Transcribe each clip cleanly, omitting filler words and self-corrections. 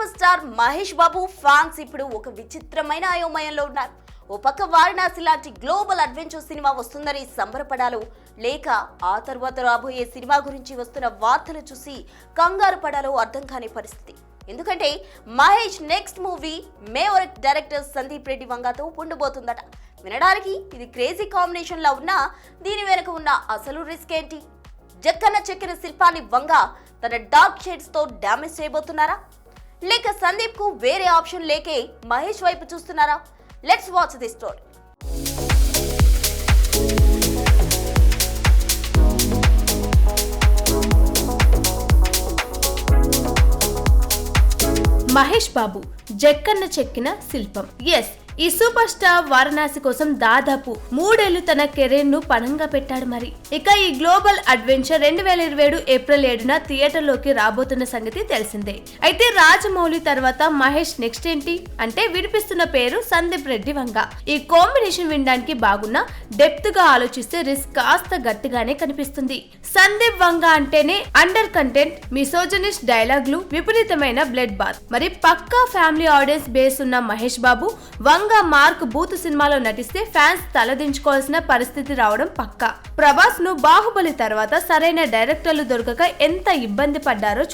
Super star Mahesh Babu fans ఇప్పుడు ఒక విచిత్రమైన అయోమయంలో ఉన్నారు. ఓ పక్క వారణాసి లాంటి గ్లోబల్ అడ్వెంచర్ సినిమా వస్తుందని సంబరపడాలో, లేక ఆ తర్వాత రాబోయే సినిమా గురించి వస్తున్న వార్తలు చూసి కంగారు పడాలో అర్థం కాని పరిస్థితి. ఎందుకంటే Mahesh next movie maverick director Sandeep Reddy వంగతో ఉండబోతుందట. వినడానికి ఇది క్రేజీ కాంబినేషన్ లా ఉన్నా దీని వెనుక ఉన్న అసలు రిస్క్ ఏంటి? జక్కన్న చెక్కిన శిల్పాన్ని వంగ తన డార్క్ షేడ్స్ తో డ్యామేజ్ చేయబోతున్నారా, లేక సందీప్ కు వేరే ఆప్షన్ లేకే మహేష్ వైపు చూస్తున్నారా? Let's watch the story. Mahesh Babu Jakkanna చెక్కిన శిల్పం. ఎస్, ఈ సూపర్ స్టార్ వారణాసి కోసం దాదాపు 3 ఏళ్లు తన కెరీర్ ను పణంగా పెట్టాడు. మరి ఇక ఈ గ్లోబల్ అడ్వెంచర్ 2027 ఏప్రిల్ 7న థియేటర్లోకి రాబోతున్న సంగతి తెలిసిందే. అయితే రాజమౌళి తర్వాత మహేష్ నెక్స్ట్ ఏంటి అంటే వినిపిస్తున్న పేరు సందీప్ రెడ్డి వంగ. ఈ కాంబినేషన్ వినడానికి బాగున్నా డెప్త్ గా ఆలోచిస్తే రిస్క్ కాస్త గట్టిగానే కనిపిస్తుంది. సందీప్ వంగ అంటేనే అండర్ కంటెంట్, మిసోజనిస్ట్ డైలాగులు, విపరీతమైన బ్లడ్ బాత్. మరి పక్కా ఫ్యామిలీ ఆడియన్స్ బేస్ ఉన్న మహేష్ బాబు వంగ మార్క్ బూత్ సినిమాలో నటిస్తే ఫ్యాన్స్ తలదించుకోవాల్సిన పరిస్థితి రావడం పక్కా. ప్రభాస్ ను బాహుబలి తర్వాత సరైన డైరెక్టర్లు దొరకక ఎంత ఇబ్బంది పడ్డారో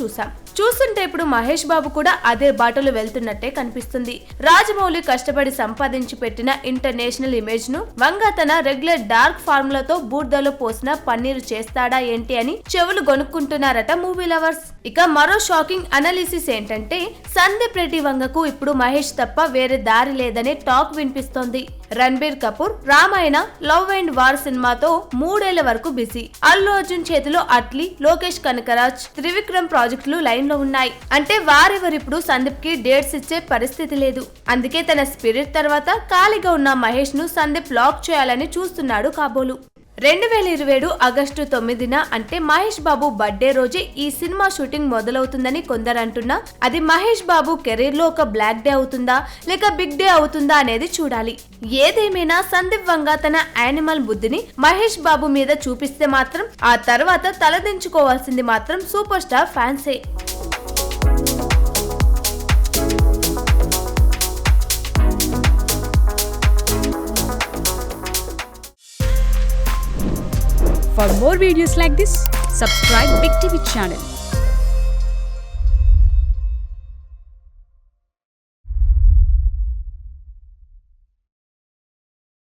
చూస్తుంటే ఇప్పుడు మహేష్ బాబు కూడా అదే బాటలో వెళ్తున్నట్టే కనిపిస్తుంది. రాజమౌళి కష్టపడి సంపాదించి పెట్టిన ఇంటర్నేషనల్ ఇమేజ్ ను వంగ తన రెగ్యులర్ డార్క్ ఫార్ములాతో బూర్దలో పోసిన పన్నీరు చేస్తాడా ఏంటి అని చెవులు గొనుక్కుంటున్నారట మూవీ లవర్స్. ఇక మరో షాకింగ్ అనాలిసిస్ ఏంటంటే సందీప్ రెడ్డి వంగకు ఇప్పుడు మహేష్ తప్ప వేరే దారి లేదనే టాక్ వినిపిస్తోంది. Ranbir Kapoor Ramayana, love and war సినిమాతో 3 ఏళ్ల వరకు బిజీ. అల్లు అర్జున్ చేతిలో అట్లీ, లోకేష్ కనకరాజ్, త్రివిక్రమ్ ప్రాజెక్టులు లైన్ లో ఉన్నాయి. అంటే వారెవరిప్పుడు సందీప్ కి డేట్స్ ఇచ్చే పరిస్థితి లేదు. అందుకే తన స్పిరిట్ తర్వాత ఖాళీగా ఉన్న మహేష్ ను సందీప్ లాక్ చేయాలని చూస్తున్నాడు కాబోలు. 2027 ఆగస్టు 9న అంటే మహేష్ బాబు బర్త్డే రోజే ఈ సినిమా షూటింగ్ మొదలవుతుందని కొందరు అంటున్నా, అది మహేష్ బాబు కెరీర్ లో ఒక బ్లాక్ డే అవుతుందా లేక బిగ్ డే అవుతుందా అనేది చూడాలి. ఏదేమైనా సందీప్ వంగ తన యానిమల్ బుద్ధిని మహేష్ బాబు మీద చూపిస్తే మాత్రం ఆ తర్వాత తలదించుకోవాల్సింది మాత్రం సూపర్ స్టార్ ఫ్యాన్సే. For more videos like this, subscribe Big TV channel.